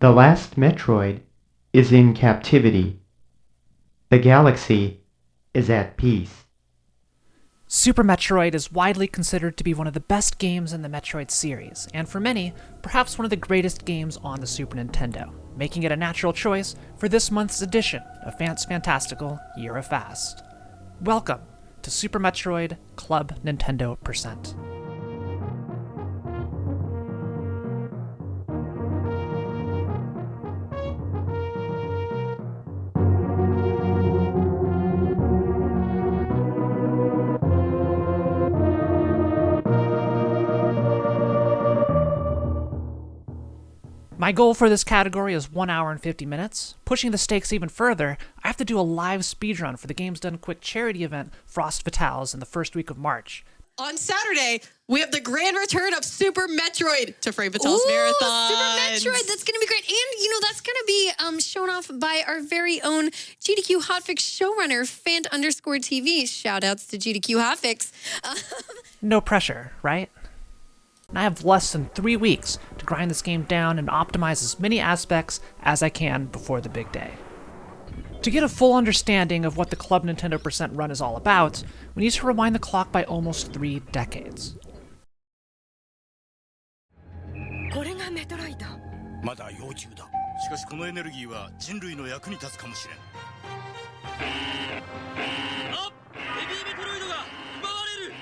The last Metroid is in captivity. The galaxy is at peace. Super Metroid is widely considered to be one of the best games in the Metroid series, and for many, perhaps one of the greatest games on the Super Nintendo, making it a natural choice for this month's edition of Phant's Phantastical Year of Phast. Welcome to Super Metroid Club Nintendo Percent. My goal for this category is 1 hour and 50 minutes. Pushing the stakes even further, I have to do a live speedrun for the Games Done Quick charity event Frost Fatales in the first week of March. On Saturday, we have the grand return of Super Metroid to Frame Fatales Marathon. Super Metroid, that's going to be great. And, that's going to be shown off by our very own GDQ Hotfix showrunner, Phant_TV. Shout-outs to GDQ Hotfix. No pressure, right? And I have less than 3 weeks to grind this game down and optimize as many aspects as I can before the big day. To get a full understanding of what the Club Nintendo Percent run is all about, we need to rewind the clock by almost 3 decades. これがメトロイド。まだ幼虫だ。しかしこのエネルギーは人類の役に立つかもしれん。あ、ヘビーメトロイドが奪われる。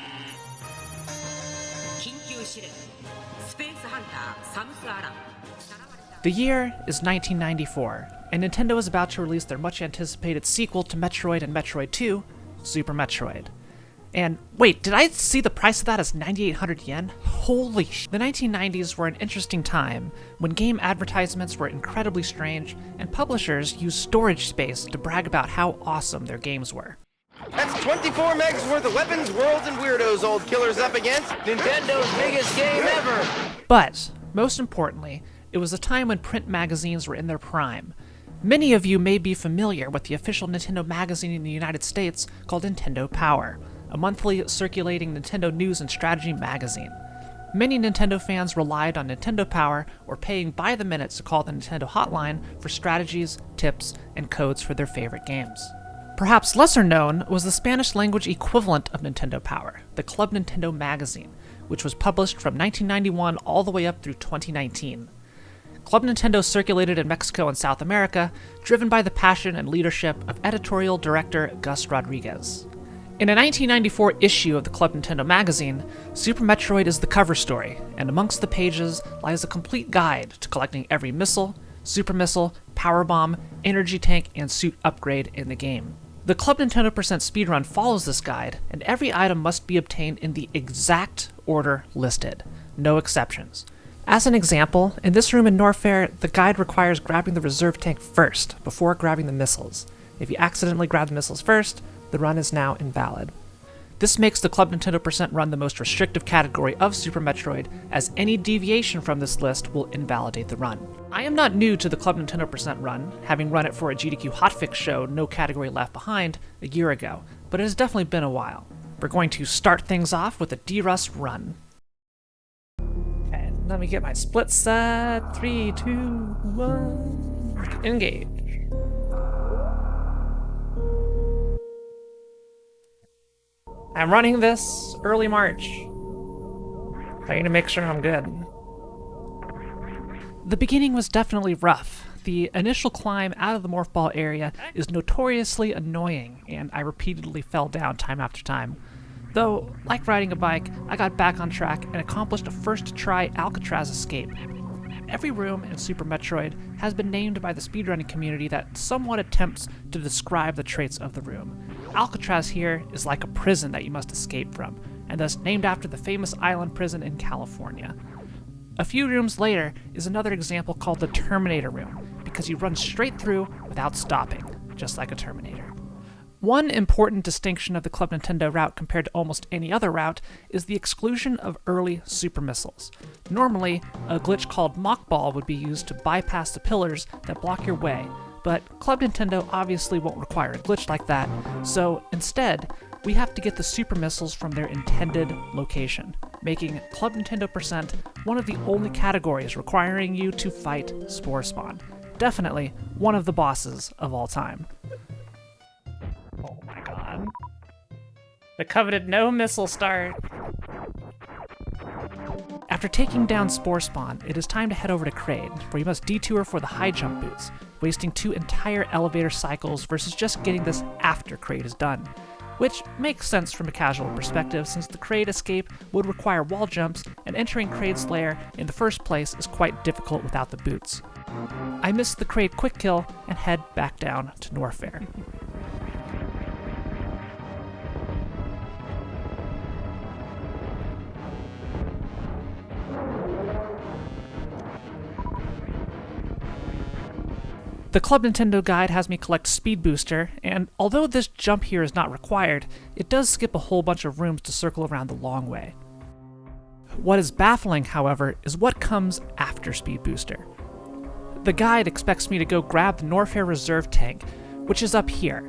緊急試練。スペースハンターサムスアラン。 The year is 1994, and Nintendo is about to release their much-anticipated sequel to Metroid and Metroid 2, Super Metroid. And wait, did I see the price of that as 9,800 yen? Holy sh! The 1990s were an interesting time, when game advertisements were incredibly strange, and publishers used storage space to brag about how awesome their games were. That's 24 megs worth of weapons, worlds, and weirdos old killers up against Nintendo's biggest game ever! But, most importantly, it was a time when print magazines were in their prime. Many of you may be familiar with the official Nintendo magazine in the United States called Nintendo Power, a monthly circulating Nintendo news and strategy magazine. Many Nintendo fans relied on Nintendo Power or paying by the minute to call the Nintendo hotline for strategies, tips, and codes for their favorite games. Perhaps lesser known was the Spanish language equivalent of Nintendo Power, the Club Nintendo magazine, which was published from 1991 all the way up through 2019. Club Nintendo circulated in Mexico and South America, driven by the passion and leadership of editorial director Gus Rodriguez. In a 1994 issue of the Club Nintendo magazine, Super Metroid is the cover story, and amongst the pages lies a complete guide to collecting every missile, super missile, power bomb, energy tank, and suit upgrade in the game. The Club Nintendo Percent speedrun follows this guide, and every item must be obtained in the exact order listed, no exceptions. As an example, in this room in Norfair, the guide requires grabbing the reserve tank first, before grabbing the missiles. If you accidentally grab the missiles first, the run is now invalid. This makes the Club Nintendo Percent run the most restrictive category of Super Metroid, as any deviation from this list will invalidate the run. I am not new to the Club Nintendo Percent run, having run it for a GDQ Hotfix show, No Category Left Behind, a year ago, but it has definitely been a while. We're going to start things off with a D-Rust run. Let me get my split set. 3, 2, 1. Engage. I'm running this early March. I need to make sure I'm good. The beginning was definitely rough. The initial climb out of the morph ball area is notoriously annoying, and I repeatedly fell down time after time. Though, like riding a bike, I got back on track and accomplished a first-try Alcatraz escape. Every room in Super Metroid has been named by the speedrunning community that somewhat attempts to describe the traits of the room. Alcatraz here is like a prison that you must escape from, and thus named after the famous island prison in California. A few rooms later is another example called the Terminator Room, because you run straight through without stopping, just like a Terminator. One important distinction of the Club Nintendo route compared to almost any other route is the exclusion of early super missiles. Normally, a glitch called Mock Ball would be used to bypass the pillars that block your way, but Club Nintendo obviously won't require a glitch like that, so instead, we have to get the super missiles from their intended location, making Club Nintendo Percent one of the only categories requiring you to fight Spore Spawn. Definitely one of the bosses of all time. Oh my god. The coveted no missile start. After taking down Spore Spawn, it is time to head over to Kraid, where you must detour for the high jump boots, wasting 2 entire elevator cycles versus just getting this after Kraid is done. Which makes sense from a casual perspective, since the Kraid escape would require wall jumps, and entering Kraid's lair in the first place is quite difficult without the boots. I miss the Kraid quick kill and head back down to Norfair. The Club Nintendo guide has me collect Speed Booster, and although this jump here is not required, it does skip a whole bunch of rooms to circle around the long way. What is baffling, however, is what comes after Speed Booster. The guide expects me to go grab the Norfair Reserve Tank, which is up here.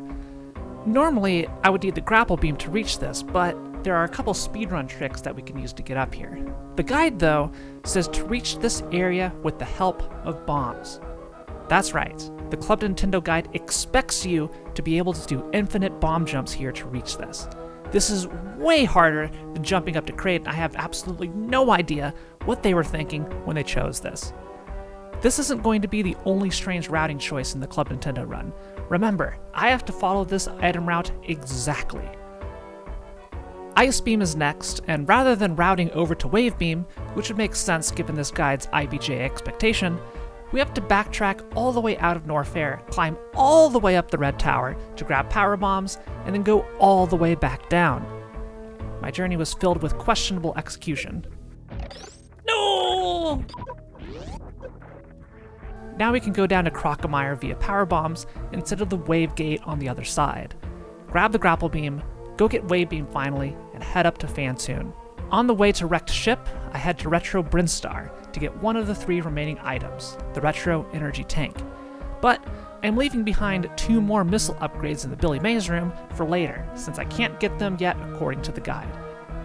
Normally, I would need the grapple beam to reach this, but there are a couple speedrun tricks that we can use to get up here. The guide, though, says to reach this area with the help of bombs. That's right, the Club Nintendo guide expects you to be able to do infinite bomb jumps here to reach this. This is way harder than jumping up to Kraid, and I have absolutely no idea what they were thinking when they chose this. This isn't going to be the only strange routing choice in the Club Nintendo run. Remember, I have to follow this item route exactly. Ice Beam is next, and rather than routing over to Wave Beam, which would make sense given this guide's IBJ expectation, we have to backtrack all the way out of Norfair, climb all the way up the Red Tower to grab power bombs, and then go all the way back down. My journey was filled with questionable execution. No! Now we can go down to Crocomire via power bombs instead of the Wave Gate on the other side. Grab the grapple beam, go get Wave Beam finally, and head up to Phantoon. On the way to Wrecked Ship, I head to Retro Brinstar to get one of the 3 remaining items, the Retro Energy Tank. But I'm leaving behind 2 more missile upgrades in the Billy Mays room for later, since I can't get them yet according to the guide.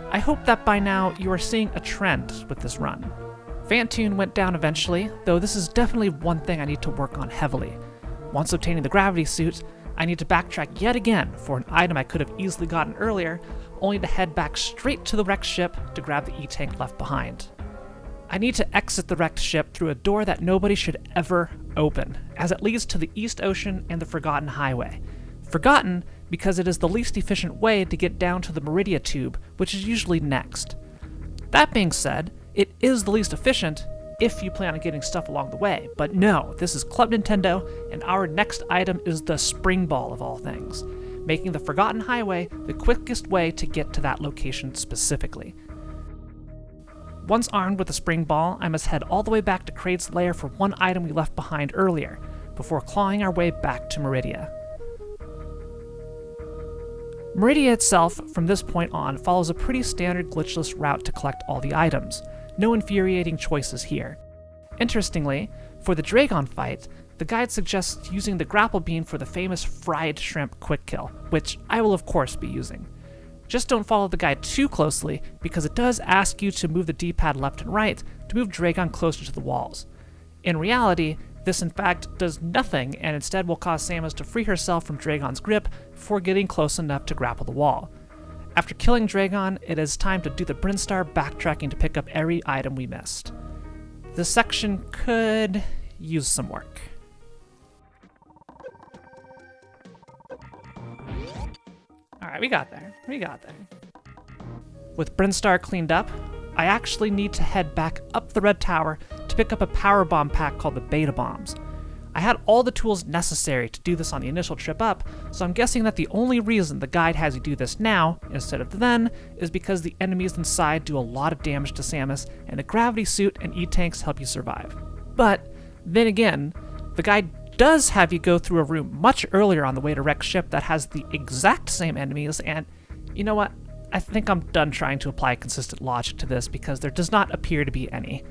I hope that by now you are seeing a trend with this run. Phantoon went down eventually, though this is definitely one thing I need to work on heavily. Once obtaining the gravity suit, I need to backtrack yet again for an item I could have easily gotten earlier, only to head back straight to the wrecked ship to grab the E-Tank left behind. I need to exit the wrecked ship through a door that nobody should ever open, as it leads to the East Ocean and the Forgotten Highway. Forgotten because it is the least efficient way to get down to the Meridia Tube, which is usually next. That being said, it is the least efficient if you plan on getting stuff along the way, but no, this is Club Nintendo, and our next item is the Spring Ball of all things, making the Forgotten Highway the quickest way to get to that location specifically. Once armed with the Spring Ball, I must head all the way back to Kraid's lair for one item we left behind earlier, before clawing our way back to Meridia. Meridia itself, from this point on, follows a pretty standard glitchless route to collect all the items. No infuriating choices here. Interestingly, for the Dragon fight, the guide suggests using the grapple beam for the famous fried shrimp quick kill, which I will of course be using. Just don't follow the guide too closely, because it does ask you to move the D-pad left and right to move Dragon closer to the walls. In reality, this in fact does nothing, and instead will cause Samus to free herself from Dragon's grip before getting close enough to grapple the wall. After killing Dragon, it is time to do the Brinstar backtracking to pick up every item we missed. This section could use some work. Alright, we got there. With Brinstar cleaned up, I actually need to head back up the Red Tower to pick up a power bomb pack called the Beta Bombs. I had all the tools necessary to do this on the initial trip up, so I'm guessing that the only reason the guide has you do this now, instead of then, is because the enemies inside do a lot of damage to Samus, and the gravity suit and E-tanks help you survive. But, then again, the guide does have you go through a room much earlier on the way to Wrecked Ship that has the exact same enemies, and you know what? I think I'm done trying to apply consistent logic to this because there does not appear to be any.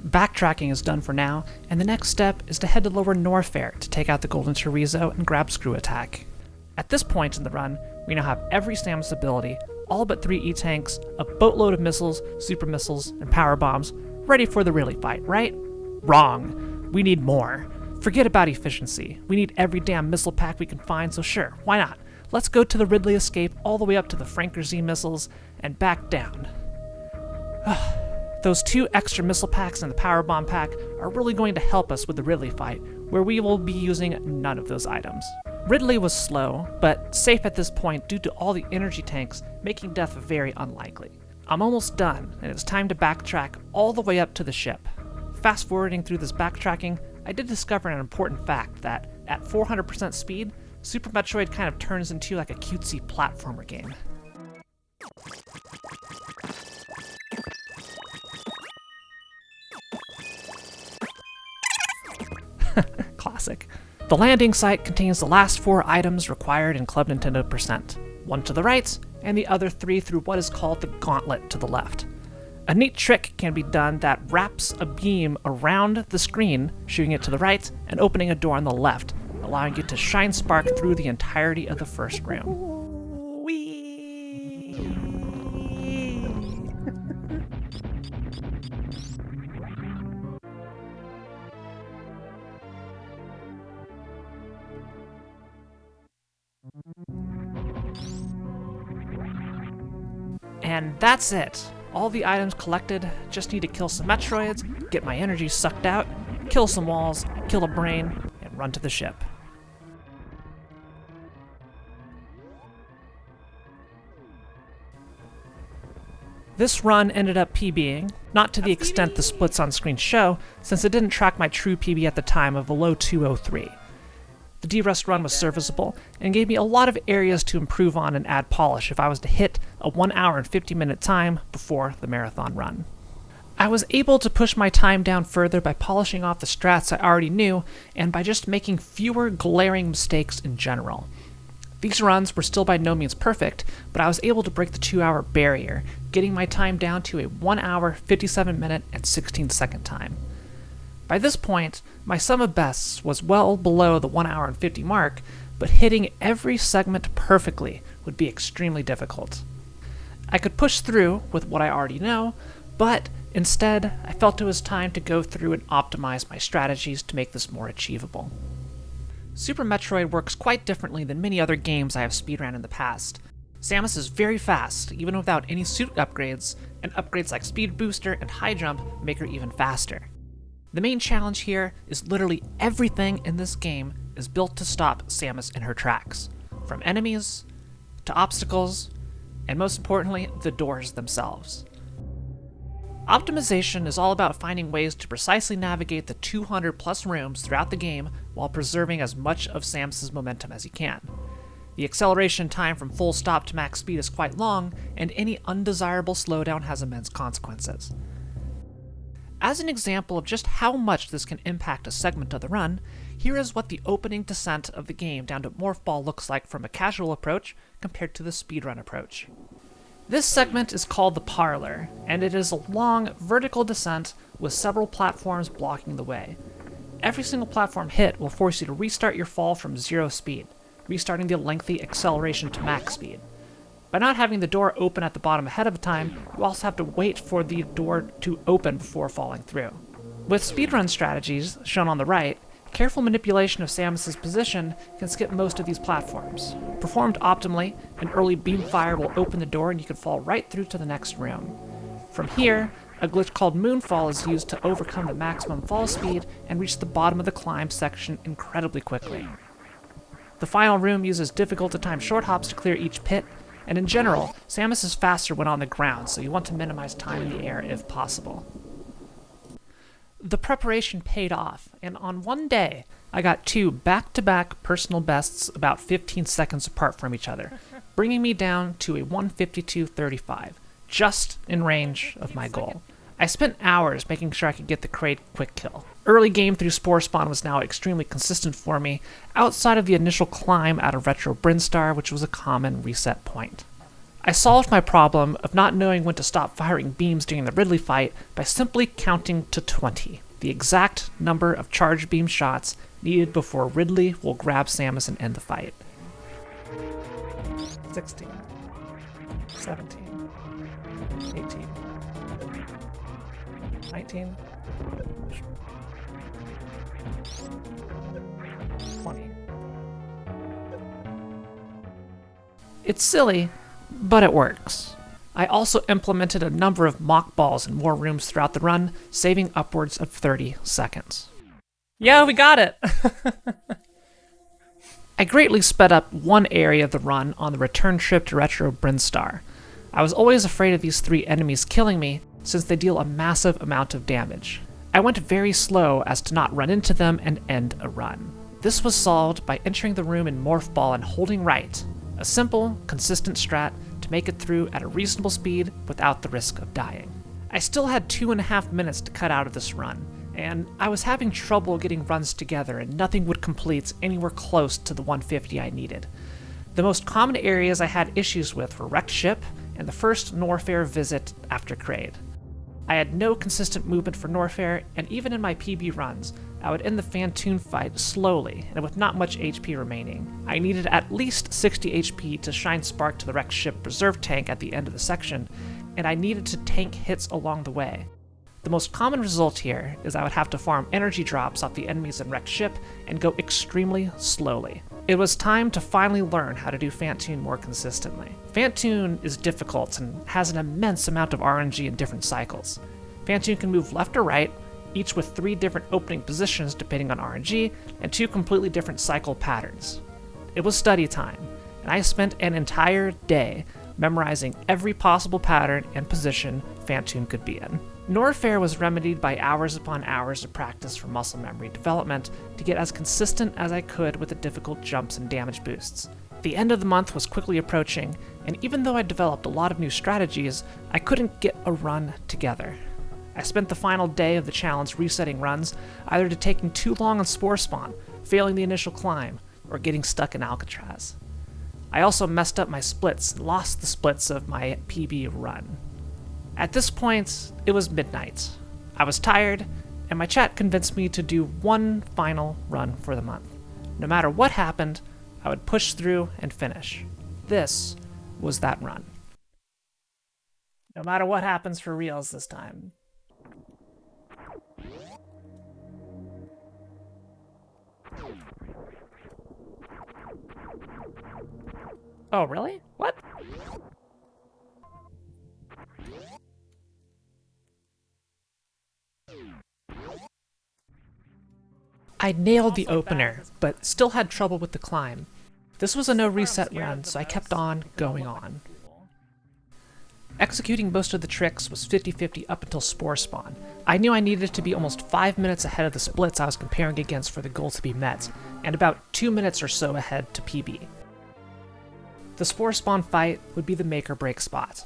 Backtracking is done for now, and the next step is to head to Lower Norfair to take out the Golden Chorizo and grab Screw Attack. At this point in the run, we now have every Samus ability, all but 3 E-tanks, a boatload of missiles, super missiles, and power bombs, ready for the Ridley fight, right? Wrong. We need more. Forget about efficiency. We need every damn missile pack we can find, so sure, why not? Let's go to the Ridley escape all the way up to the Franker Z missiles and back down. Those 2 extra missile packs and the power bomb pack are really going to help us with the Ridley fight, where we will be using none of those items. Ridley was slow, but safe at this point due to all the energy tanks, making death very unlikely. I'm almost done, and it's time to backtrack all the way up to the ship. Fast forwarding through this backtracking, I did discover an important fact that, at 400% speed, Super Metroid kind of turns into like a cutesy platformer game. Classic. The landing site contains the last 4 items required in Club Nintendo Percent, 1 to the right, and the other 3 through what is called the gauntlet to the left. A neat trick can be done that wraps a beam around the screen, shooting it to the right, and opening a door on the left, allowing you to shine spark through the entirety of the first room. Whee! And that's it. All the items collected, just need to kill some Metroids, get my energy sucked out, kill some walls, kill a brain, and run to the ship. This run ended up PBing, not to the extent the splits on screen show, since it didn't track my true PB at the time of a low 203. The D-Rust run was serviceable, and gave me a lot of areas to improve on and add polish if I was to hit a 1 hour and 50 minute time before the marathon run. I was able to push my time down further by polishing off the strats I already knew, and by just making fewer glaring mistakes in general. These runs were still by no means perfect, but I was able to break the 2 hour barrier, getting my time down to a 1 hour, 57 minute, and 16 second time. By this point, my sum of bests was well below the 1 hour and 50 mark, but hitting every segment perfectly would be extremely difficult. I could push through with what I already know, but instead, I felt it was time to go through and optimize my strategies to make this more achievable. Super Metroid works quite differently than many other games I have speedrun in the past. Samus is very fast, even without any suit upgrades, and upgrades like Speed Booster and High Jump make her even faster. The main challenge here is literally everything in this game is built to stop Samus in her tracks, from enemies to obstacles, and most importantly, the doors themselves. Optimization is all about finding ways to precisely navigate the 200 plus rooms throughout the game while preserving as much of Samus's momentum as you can. The acceleration time from full stop to max speed is quite long, and any undesirable slowdown has immense consequences. As an example of just how much this can impact a segment of the run, here is what the opening descent of the game down to Morph Ball looks like from a casual approach compared to the speedrun approach. This segment is called the Parlor, and it is a long, vertical descent with several platforms blocking the way. Every single platform hit will force you to restart your fall from 0 speed, restarting the lengthy acceleration to max speed. By not having the door open at the bottom ahead of time, you also have to wait for the door to open before falling through. With speedrun strategies, shown on the right, careful manipulation of Samus's position can skip most of these platforms. Performed optimally, an early beam fire will open the door and you can fall right through to the next room. From here, a glitch called Moonfall is used to overcome the maximum fall speed and reach the bottom of the climb section incredibly quickly. The final room uses difficult to time short hops to clear each pit, and in general, Samus is faster when on the ground, so you want to minimize time in the air if possible. The preparation paid off, and on one day, I got 2 back-to-back personal bests about 15 seconds apart from each other, bringing me down to a 152.35, just in range of my goal. I spent hours making sure I could get the crate quick kill. Early game through Spore Spawn was now extremely consistent for me, outside of the initial climb out of Retro Brinstar, which was a common reset point. I solved my problem of not knowing when to stop firing beams during the Ridley fight by simply counting to 20, the exact number of charge beam shots needed before Ridley will grab Samus and end the fight. 16, 17, 18, 19, 20. It's silly, but it works. I also implemented a number of mock balls in more rooms throughout the run, saving upwards of 30 seconds. Yeah, we got it! I greatly sped up one area of the run on the return trip to Retro Brinstar. I was always afraid of these 3 enemies killing me, since they deal a massive amount of damage. I went very slow as to not run into them and end a run. This was solved by entering the room in Morph Ball and holding right, a simple, consistent strat to make it through at a reasonable speed without the risk of dying. I still had 2.5 minutes to cut out of this run, and I was having trouble getting runs together and nothing would complete anywhere close to the 150 I needed. The most common areas I had issues with were Wrecked Ship and the first Norfair visit after Kraid. I had no consistent movement for Norfair, and even in my PB runs, I would end the Phantoon fight slowly and with not much HP remaining. I needed at least 60 HP to shine Spark to the Wrecked Ship reserve tank at the end of the section, and I needed to tank hits along the way. The most common result here is I would have to farm energy drops off the enemies in Wrecked Ship and go extremely slowly. It was time to finally learn how to do Phantoon more consistently. Phantoon is difficult and has an immense amount of RNG in different cycles. Phantoon can move left or right, each with 3 different opening positions depending on RNG, and 2 completely different cycle patterns. It was study time, and I spent an entire day memorizing every possible pattern and position Phantoon could be in. Norfair was remedied by hours upon hours of practice for muscle memory development to get as consistent as I could with the difficult jumps and damage boosts. The end of the month was quickly approaching, and even though I developed a lot of new strategies, I couldn't get a run together. I spent the final day of the challenge resetting runs, either to taking too long on Spore Spawn, failing the initial climb, or getting stuck in Alcatraz. I also messed up my splits and lost the splits of my PB run. At this point, it was midnight. I was tired, and my chat convinced me to do one final run for the month. No matter what happened, I would push through and finish. This was that run. No matter what happens for reals this time. Oh, really? What? I nailed the opener, but still had trouble with the climb. This was a no reset run, so I kept on going on. Executing most of the tricks was 50-50 up until Spore Spawn. I knew I needed to be almost 5 minutes ahead of the splits I was comparing against for the goal to be met, and about 2 minutes or so ahead to PB. The Spore Spawn fight would be the make or break spot.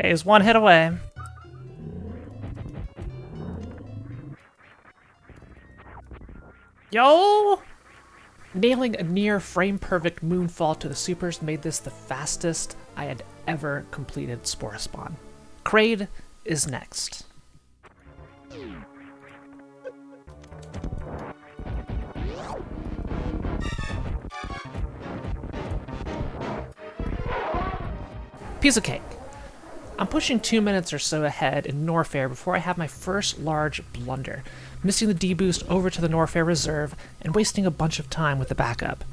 Okay, he's one hit away. Yo! Nailing a near frame-perfect moonfall to the supers made this the fastest I had ever completed Spore Spawn. Kraid is next. Piece of cake. I'm pushing 2 minutes or so ahead in Norfair before I have my first large blunder, missing the D-boost over to the Norfair reserve and wasting a bunch of time with the backup.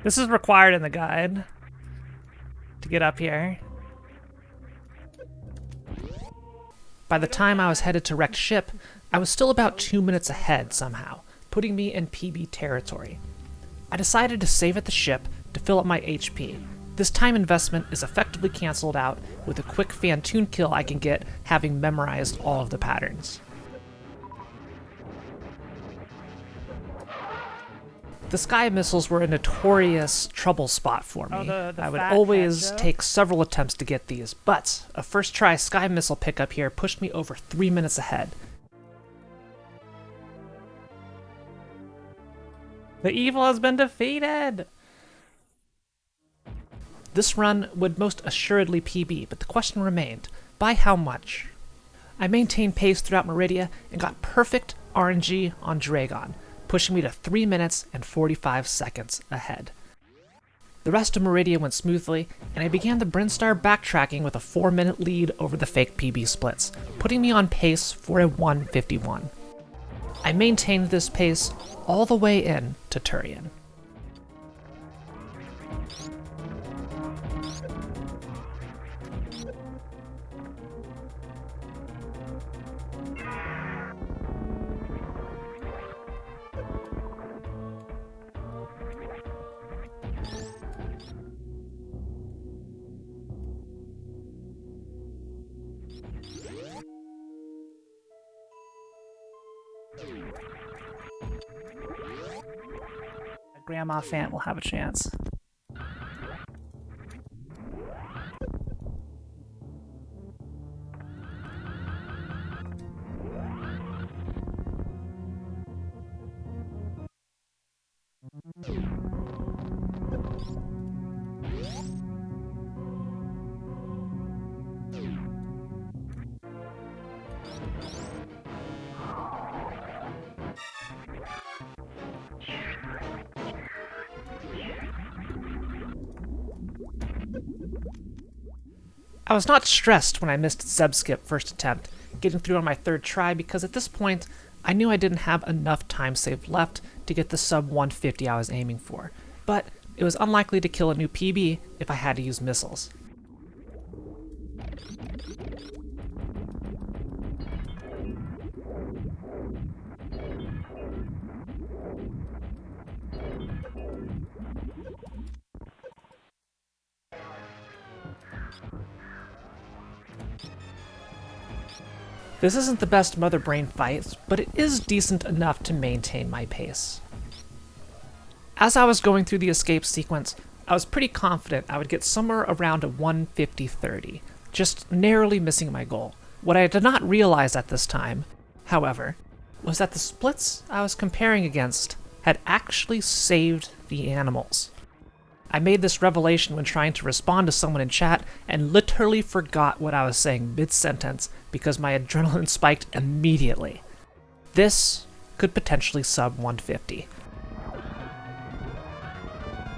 This is required in the guide to get up here. By the time I was headed to Wrecked Ship, I was still about 2 minutes ahead somehow, putting me in PB territory. I decided to save at the ship to fill up my HP. This time investment is effectively cancelled out with a quick Phantoon kill I can get having memorized all of the patterns. The sky missiles were a notorious trouble spot for me. I would always take several attempts to get these, but a first try sky missile pickup here pushed me over 3 minutes ahead. The evil has been defeated! This run would most assuredly PB, but the question remained, by how much? I maintained pace throughout Meridia and got perfect RNG on Dragon, pushing me to 3 minutes and 45 seconds ahead. The rest of Meridia went smoothly, and I began the Brinstar backtracking with a 4-minute lead over the fake PB splits, putting me on pace for a 1:51. I maintained this pace all the way in to Turian. Grandma Phant will have a chance. I was not stressed when I missed Zebskip first attempt, getting through on my third try, because at this point, I knew I didn't have enough time saved left to get the sub 150 I was aiming for, but it was unlikely to kill a new PB if I had to use missiles. This isn't the best Mother Brain fight, but it is decent enough to maintain my pace. As I was going through the escape sequence, I was pretty confident I would get somewhere around a 150-30, just narrowly missing my goal. What I did not realize at this time, however, was that the splits I was comparing against had actually saved the animals. I made this revelation when trying to respond to someone in chat and literally forgot what I was saying mid-sentence because my adrenaline spiked immediately. This could potentially sub 150.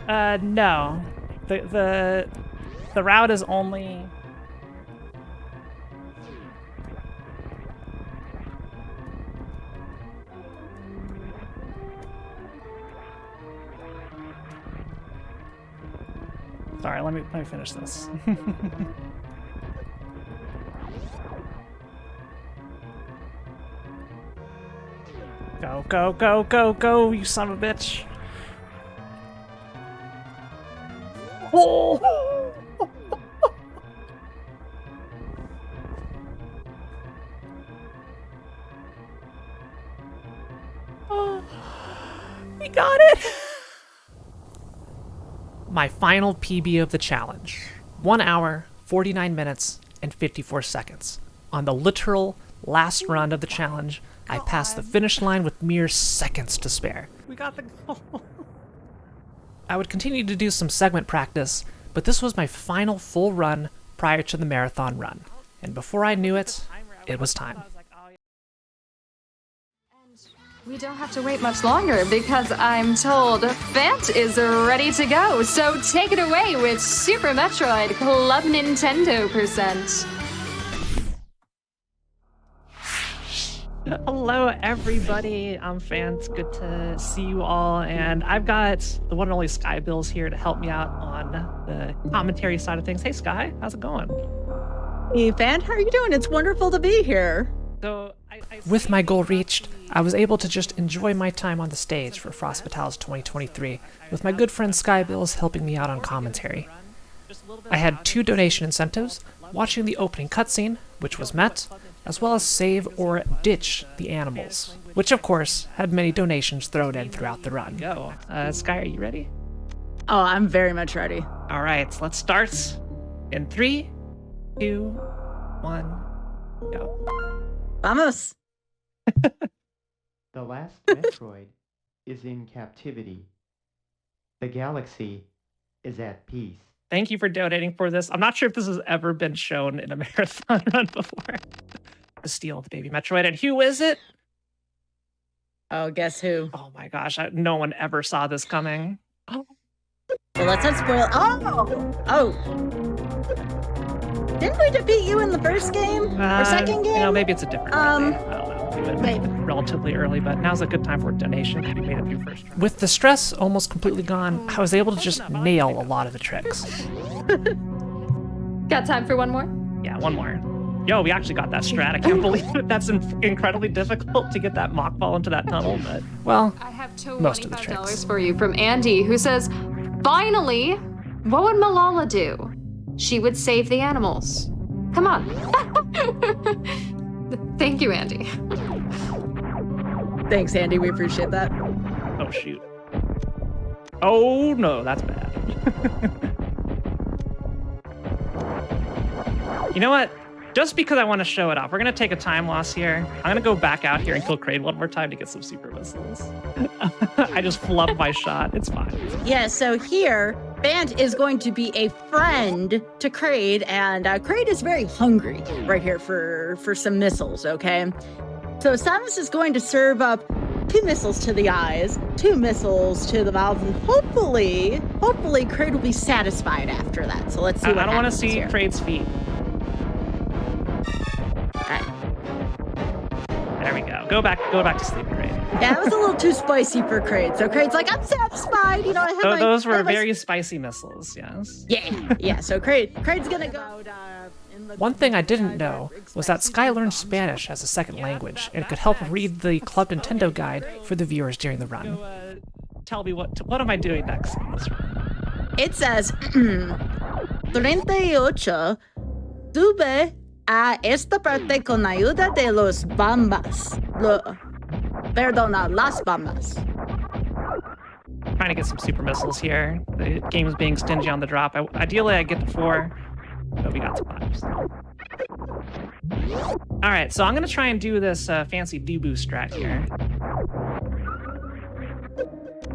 No. The route is only... Sorry, let me finish this. Go, go, go, go, go, you son of a bitch. Oh! Oh, we got it! My final PB of the challenge. 1 hour, 49 minutes, and 54 seconds. On the literal last run of the challenge, I passed the finish line with mere seconds to spare. We got the goal. I would continue to do some segment practice, but this was my final full run prior to the marathon run. And before I knew it, it was time. We don't have to wait much longer because I'm told Phant is ready to go. So take it away with Super Metroid Club Nintendo present. Hello everybody, I'm Phant. Good to see you all, and I've got the one and only Sky Bills here to help me out on the commentary side of things. Hey Sky, how's it going? Hey Phant, how are you doing? It's wonderful to be here. So, with my goal reached, I was able to just enjoy my time on the stage for Frost Battles 2023, with my good friend Sky Bills helping me out on commentary. I had 2 donation incentives, watching the opening cutscene, which was met, as well as save or ditch the animals, which of course had many donations thrown in throughout the run. Go. Sky, are you ready? Oh, I'm very much ready. Alright, let's start in 3, 2, 1, go. Vamos! The last Metroid is in captivity. The galaxy is at peace. Thank you for donating for this. I'm not sure if this has ever been shown in a marathon run before. The steal of the baby Metroid. And who is it? Oh, guess who? Oh my gosh, no one ever saw this coming. Well, let's not spoil. Oh! Didn't we defeat you in the first game? Or second game? Maybe it's a different movie. I don't know. Maybe. Relatively early, but now's a good time for a donation if you made it through first. With the stress almost completely gone, I was able to just nail a lot of the tricks. Got time for one more? Yeah, one more. Yo, we actually got that strat. I can't believe it. That's incredibly difficult to get that mock ball into that tunnel, but well, I have most of the $25 tricks. for you from Andy, who says, finally, what would Malala do? She would save the animals. Come on. Thank you, Andy. Thanks, Andy. We appreciate that. Oh, shoot. Oh, no, that's bad. You know what? Just because I want to show it off, we're going to take a time loss here. I'm going to go back out here and kill Kraid one more time to get some super missiles. I just flubbed my shot. It's fine. Yeah, so here, Phant is going to be a friend to Kraid, and Kraid is very hungry right here for some missiles, okay? So Samus is going to serve up 2 missiles to the eyes, 2 missiles to the mouth, and hopefully Kraid will be satisfied after that. So let's see what I don't want to happens see here. Kraid's feet. There we go. Go back to sleep, Kraid. Yeah, it was a little too spicy for Kraid. So Kraid's like, I'm satisfied. You know, I have Those were very spicy missiles, yes. Yeah. So Kraid's gonna go. One thing I didn't know was that Sky learned Spanish as a second language, and it could help read the Club Nintendo guide for the viewers during the run. Tell me what am I doing next in this run? It says, 38 sube a esta parte con ayuda de los bambas. Perdona, las bambas. Trying to get some super missiles here. The game's being stingy on the drop. Ideally, I get to 4, but we got to 5. So. All right, so I'm gonna try and do this fancy Dubu strat here.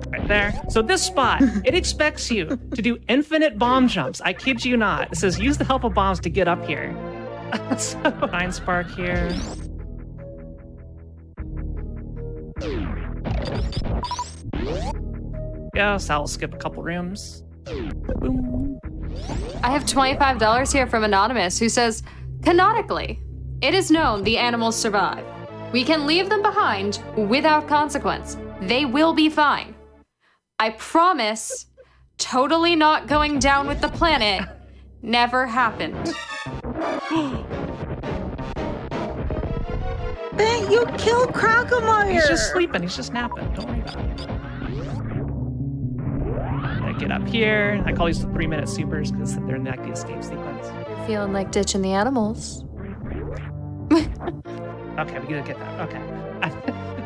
Right there. So this spot, it expects you to do infinite bomb jumps. I kid you not. It says use the help of bombs to get up here. So, Nine Spark here. Yeah, so I'll skip a couple rooms. Boom. I have $25 here from Anonymous, who says, canonically, it is known the animals survive. We can leave them behind without consequence. They will be fine. I promise, totally not going down with the planet never happened. Phant, you killed Crocomire! He's just sleeping. He's just napping. Don't worry about it. I get up here. I call these the 3-minute supers because they're in like the escape sequence. You're feeling like ditching the animals. Okay, we gotta get that. Okay.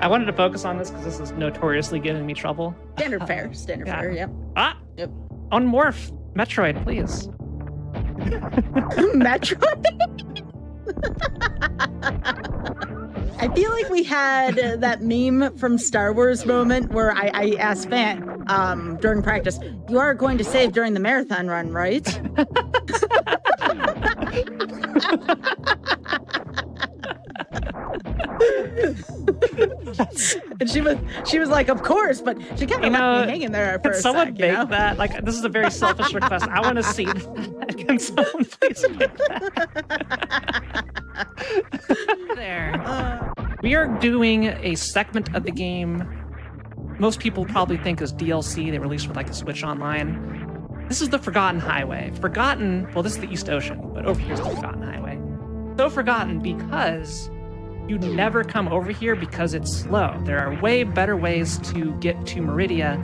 I wanted to focus on this because this is notoriously giving me trouble. Standard fare, fare, yep. Ah! Yep. Unmorph Metroid, please. Metroid? I feel like we had that meme from Star Wars moment where I asked Phant during practice, you are going to save during the marathon run, right? And she was like, of course, but she kind of left me hanging there for a someone sec, make that? Like, this is a very selfish request. I want to see that. Can someone please make that? There. We are doing a segment of the game most people probably think is DLC they released with like the Switch Online. This is the Forgotten Highway. Forgotten, well, this is the East Ocean, but over here's the Forgotten Highway. So forgotten because you never come over here because it's slow. There are way better ways to get to Meridia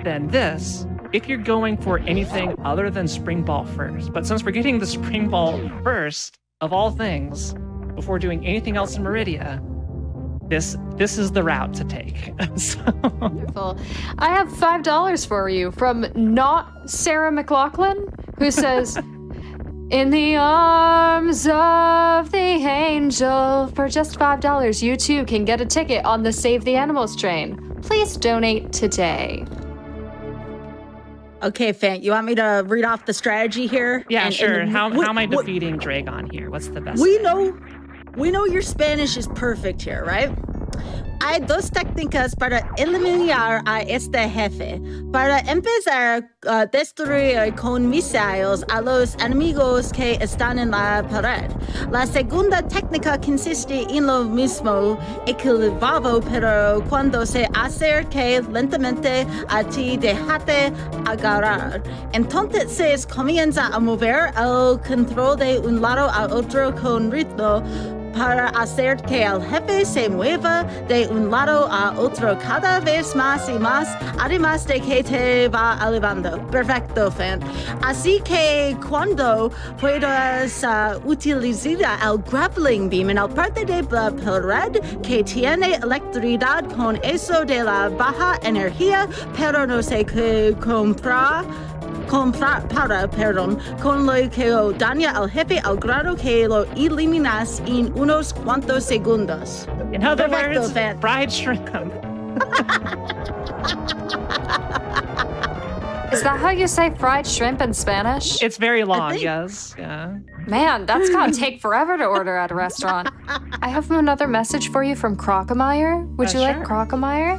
than this if you're going for anything other than Spring Ball first. But since we're getting the Spring Ball first, of all things, before doing anything else in Meridia, this is the route to take. So. Wonderful. I have $5 for you from not Sarah McLaughlin, who says, in the arms of the Angel, for just $5, you too can get a ticket on the Save the Animals train. Please donate today. Okay, Phant, you want me to read off the strategy here? Yeah, sure. How am I defeating Dragon here? What's the best? We know your Spanish is perfect here, right? Hay dos técnicas para eliminar a este jefe. Para empezar, destruir con misiles a los enemigos que están en la pared. La segunda técnica consiste en lo mismo, equilibrado, pero cuando se acerque lentamente a ti, déjate agarrar. Entonces comienza a mover el control de un lado a otro con ritmo, para hacer que el jefe se mueva de un lado a otro cada vez más y más, además de que te va elevando. Perfecto, Phant. Así que cuando puedas utilizar el grappling beam en la parte de la pared que tiene electricidad con eso de la baja energía, pero no sé qué comprar, con lo que daña al jefe al grado que lo eliminas en unos cuantos segundos. In other Perfecto, words, Phant. fried shrimp. Is that how you say fried shrimp in Spanish? It's very long, think- yes. Yeah. Man, that's gonna take forever to order at a restaurant. I have another message for you from Crocomire. Would you like Sure. Crocomire?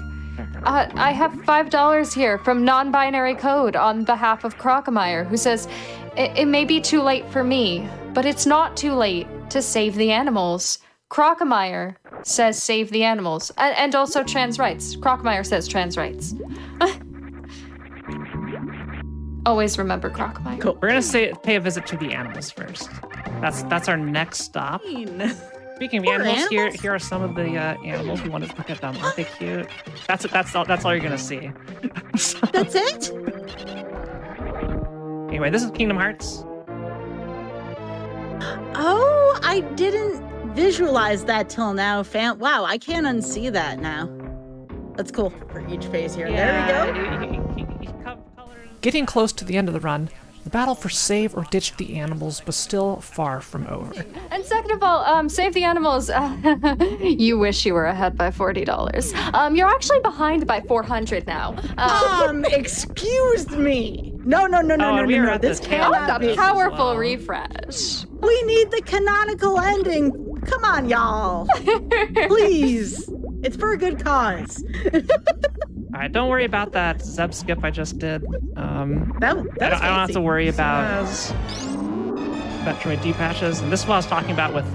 I have $5 here from Non-Binary Code on behalf of Crocomire, who says, it may be too late for me, but it's not too late to save the animals. Crocomire says save the animals. And also trans rights. Crocomire says trans rights. Always remember Crocomire. Cool. We're gonna pay a visit to the animals first. That's our next stop. Speaking of Poor animals, animals. here are some of the animals. We wanted to look at them. Aren't they cute? That's all you're gonna see. That's it? Anyway, this is Kingdom Hearts. Oh, I didn't visualize that till now, Phant. Wow, I can't unsee that now. That's cool for each phase here. There we go. Getting close to the end of the run, the battle for save or ditch the animals was still far from over. And second of all, save the animals. You wish you were ahead by $40. You're actually behind by $400 now. Excuse me. No. we were at This the tail cannot end be. of Powerful well. refresh. We need the canonical ending. Come on, y'all. Please. It's for a good cause. All right, don't worry about that Zeb skip I just did. That I don't have to worry about Metroid D-patches. And this is what I was talking about with,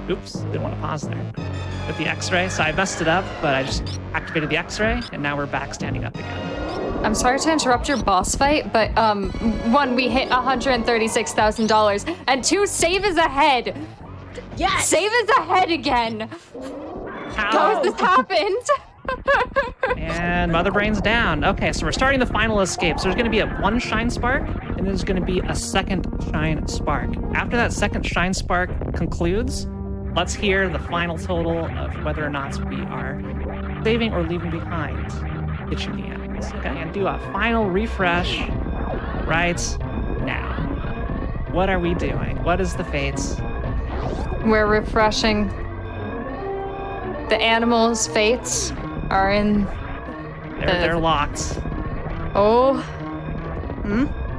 oops, didn't want to pause there. With the X-ray. So I messed it up, but I just activated the X-ray, and now we're back standing up again. I'm sorry to interrupt your boss fight, but one, we hit $136,000, and two, save is ahead. Yes. Save is ahead again. How has this happened? And Mother Brain's down. Okay, so we're starting the final escape. So there's going to be a one shine spark, and there's going to be a second shine spark. After that second shine spark concludes, let's hear the final total of whether or not we are saving or leaving behind ditching the animals. Okay, and do a final refresh right now. What are we doing? What is the fates? We're refreshing. The animals' fates are in. They're locked. Oh.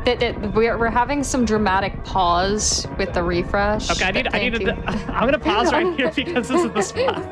We're having some dramatic pause with the refresh. Okay, I'm gonna pause right here because this is the spot.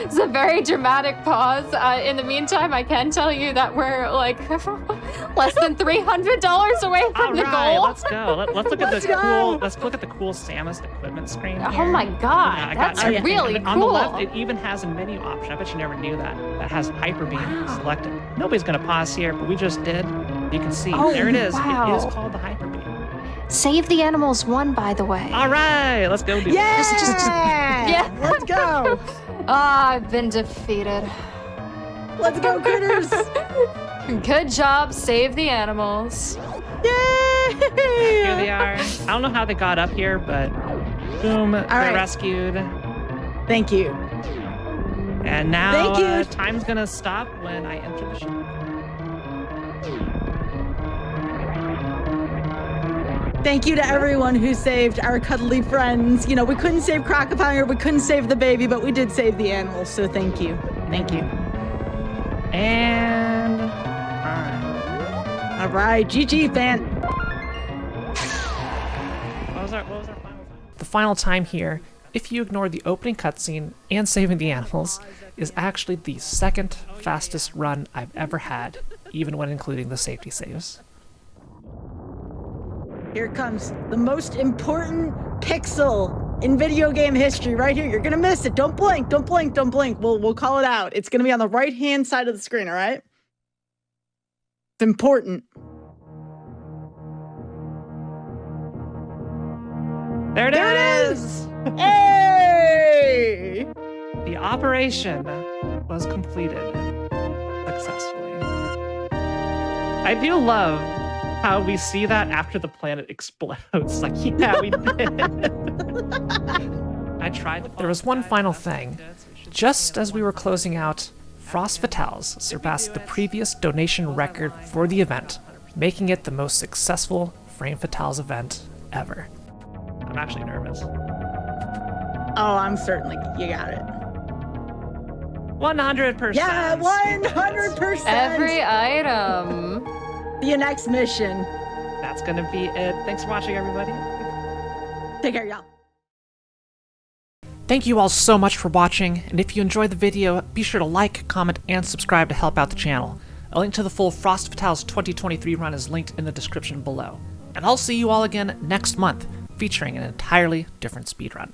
It's a very dramatic pause. In the meantime, I can tell you that we're like less than $300 away from the goal. Let's go. Let's look at the cool. Let's look at the cool Samus equipment screen. Oh here. my god, that's really cool. On the left, it even has a menu option. I bet you never knew that. That has Hyper Beam selected. Nobody's gonna pause here, but we just did. You can see. There it is. Wow. It is called the Hyper Beam. Save the Animals won, by the way. All right, let's go do this. Yeah. Let's go. I've been defeated. Let's go, critters. Good job, save the animals. Yay! Here they are. I don't know how they got up here, but boom, they're right. rescued. Thank you. And now Thank you. Time's gonna stop when I enter the ship. Thank you to everyone who saved our cuddly friends. You know, we couldn't save Crocopire, we couldn't save the baby, but we did save the animals, so thank you. Thank you. And... All right, GG, Phant. What was our final time? The final time here, if you ignore the opening cutscene and saving the animals, is actually the second fastest run I've ever had, even when including the safety saves. Here comes the most important pixel in video game history right here. You're gonna miss it. Don't blink, don't blink, don't blink. We'll call it out. It's gonna be on the right-hand side of the screen, all right? It's important. There it is! Hey! The operation was completed successfully. I do love how we see that after the planet explodes. Like, yeah, we did. I tried to. There was one final thing. Just as we were closing out, Frost Fatales surpassed the previous donation record for the event, making it the most successful Frame Fatales event ever. I'm actually nervous. Oh, I'm certainly. You got it. 100%. Yeah, 100%. Every item. The next mission. That's gonna be it. Thanks for watching, everybody. Take care, y'all. Thank you all so much for watching, and if you enjoyed the video, be sure to like, comment, and subscribe to help out the channel. A link to the full Frost Fatales 2023 run is linked in the description below. And I'll see you all again next month, featuring an entirely different speedrun.